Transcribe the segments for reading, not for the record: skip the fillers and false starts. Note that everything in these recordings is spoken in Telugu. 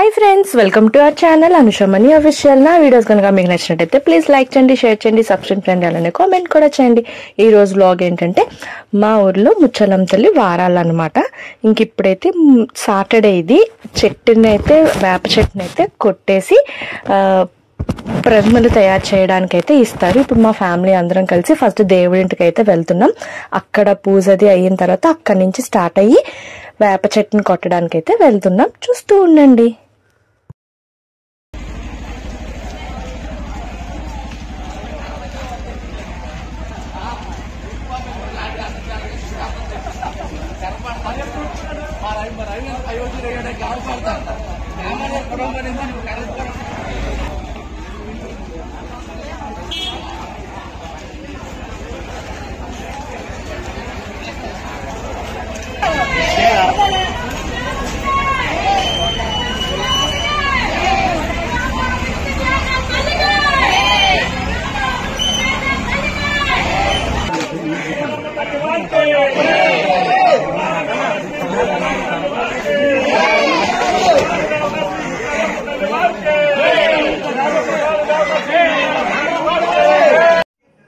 Hi friends, welcome to our channel Anushamani official. నా వీడియోస్ కనుక మీకు నచ్చినట్టయితే ప్లీజ్ లైక్ చేయండి, షేర్ చేయండి, సబ్స్క్రైబ్ చేయండి, అలానే కామెంట్ కూడా చేయండి. ఈ రోజు వ్లాగ్ ఏంటంటే మా ఊర్లో ముచ్చలం తల్లి వారాలు అనమాట. ఇంక ఇప్పుడైతే సాటర్డే ఇది చెట్టునైతే వేప చెట్టునైతే కొట్టేసి ప్రతిమలు తయారు చేయడానికి అయితే ఇస్తారు. ఇప్పుడు మా ఫ్యామిలీ అందరం కలిసి ఫస్ట్ దేవుడింటికి అయితే వెళ్తున్నాం. అక్కడ పూజది అయిన తర్వాత అక్కడి నుంచి స్టార్ట్ అయ్యి వేప చెట్టుని కొట్టడానికి అయితే వెళ్తున్నాం. చూస్తూ ఉండండి.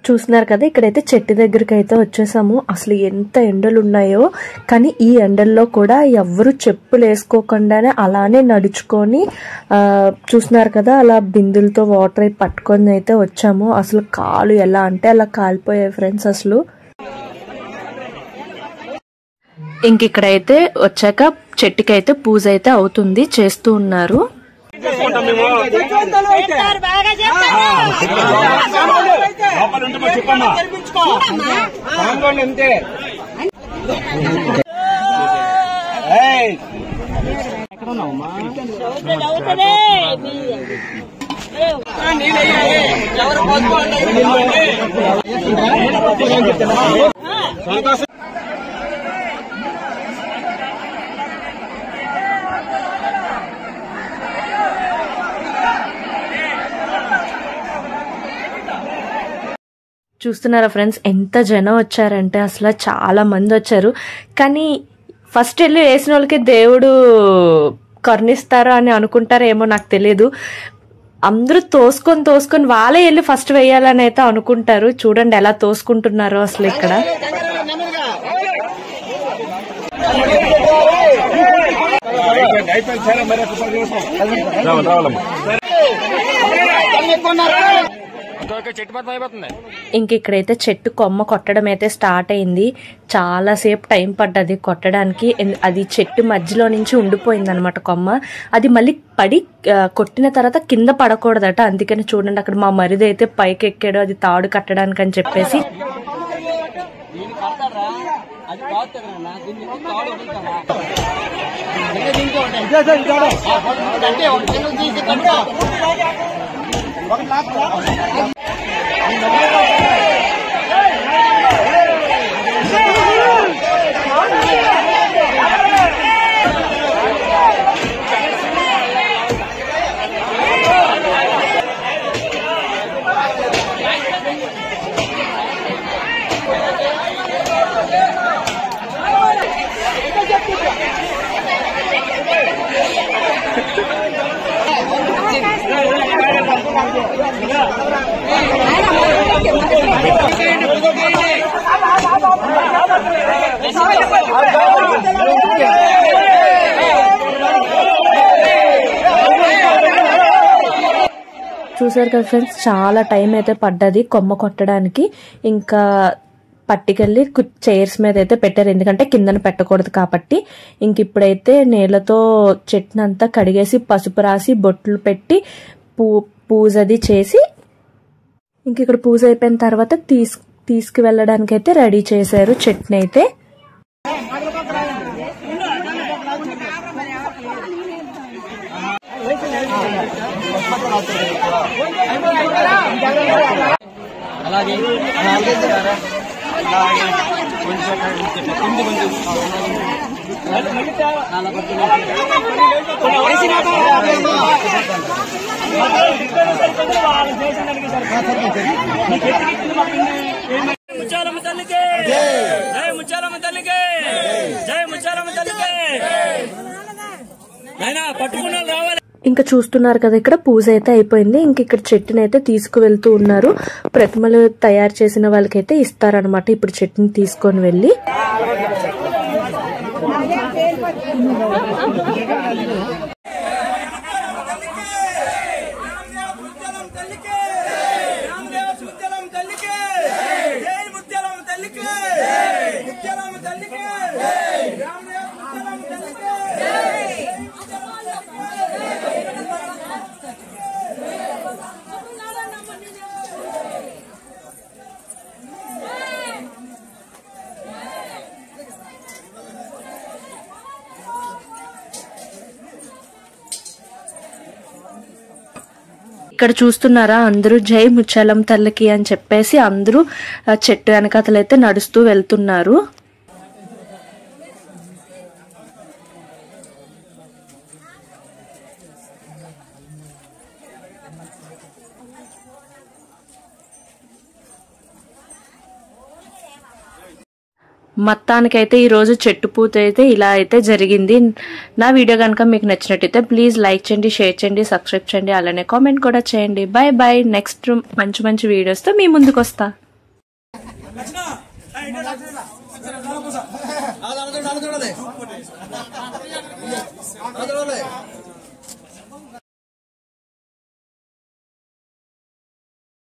చూస్తున్నారు కదా, ఇక్కడైతే చెట్టు దగ్గరికి అయితే వచ్చేసాము. అసలు ఎంత ఎండలు ఉన్నాయో, కానీ ఈ ఎండల్లో కూడా ఎవ్వరు చెప్పులు వేసుకోకుండానే అలానే నడుచుకొని చూస్తున్నారు కదా, అలా బిందులతో వాటర్ అయి పట్టుకొని అయితే వచ్చాము. అసలు కాలు ఎలా అంటే అలా కాలిపోయాయి ఫ్రెండ్స్. అసలు ఇంక ఇక్కడైతే వచ్చాక చెట్టుకి అయితే పూజ అయితే అవుతుంది, చేస్తూ ఉన్నారు. చూస్తున్నారా ఫ్రెండ్స్, ఎంత జనం వచ్చారంటే అసలు చాలా మంది వచ్చారు. కానీ ఫస్ట్ వెళ్ళి వేసిన వాళ్ళకి దేవుడు కరుణిస్తారా అని అనుకుంటారేమో నాకు తెలియదు. అందరూ తోసుకొని వాళ్ళే వెళ్ళి ఫస్ట్ వేయాలని అయితే అనుకుంటారు. చూడండి ఎలా తోసుకుంటున్నారో అసలు ఇక్కడ. ఇంక ఇక్కడైతే చెట్టు కొమ్మ కొట్టడం అయితే స్టార్ట్ అయింది. చాలా సేపు టైం పడ్డది కొట్టడానికి. అది చెట్టు మధ్యలో నుంచి ఉండిపోయింది అనమాట కొమ్మ. అది మళ్ళీ పడి కొట్టిన తర్వాత కింద పడకూడదట. అందుకని చూడండి అక్కడ మా మరిది అయితే పైకి ఎక్కాడు, అది తాడు కట్టడానికి అని చెప్పేసి. చూసారు కదా ఫ్రెండ్స్, చాలా టైం అయితే పడ్డది కొమ్మ కొట్టడానికి. ఇంకా పట్టుకెళ్ళి చైర్స్ మీద అయితే పెట్టారు, ఎందుకంటే కిందన పెట్టకూడదు కాబట్టి. ఇంక ఇప్పుడైతే నీళ్లతో చెట్టునంతా కడిగేసి పసుపు రాసి బొట్లు పెట్టి పూజది చేసి ఇంక ఇక్కడ పూజ అయిపోయిన తర్వాత తీసుకువెళ్ళడానికి అయితే రెడీ చేశారు చెట్టుని అయితే. ముచ్చాలమ్మ తల్లికి జై, ముచ్చాలమ్మ తల్లికి జై, ముచ్చాలమ్మ తల్లికి. నాయనా పట్టుకున్న రావాలి. ఇంకా చూస్తున్నారు కదా, ఇక్కడ పూజ అయితే అయిపోయింది. ఇంక ఇక్కడ చెట్టుని అయితే తీసుకువెళ్తూ ఉన్నారు. ప్రతిమలు తయారు చేసిన వాళ్ళకైతే ఇస్తారనమాట ఇప్పుడు చెట్టుని తీసుకొని వెళ్ళి. ఇక్కడ చూస్తున్నారా, అందరూ జై ముచ్చాలమ్మ తల్లికి అని చెప్పేసి అందరూ చెట్టు వెనకాతలైతే నడుస్తూ వెళ్తున్నారు. మొత్తానికైతే ఈ రోజు చెట్టు పూత అయితే ఇలా అయితే జరిగింది. నా వీడియో కనుక మీకు నచ్చినట్టయితే ప్లీజ్ లైక్ చేయండి, షేర్ చేయండి, సబ్స్క్రైబ్ చేయండి, అలానే కామెంట్ కూడా చేయండి. Bye bye. నెక్స్ట్ మంచి మంచి వీడియోస్ తో మీ ముందుకు వస్తా.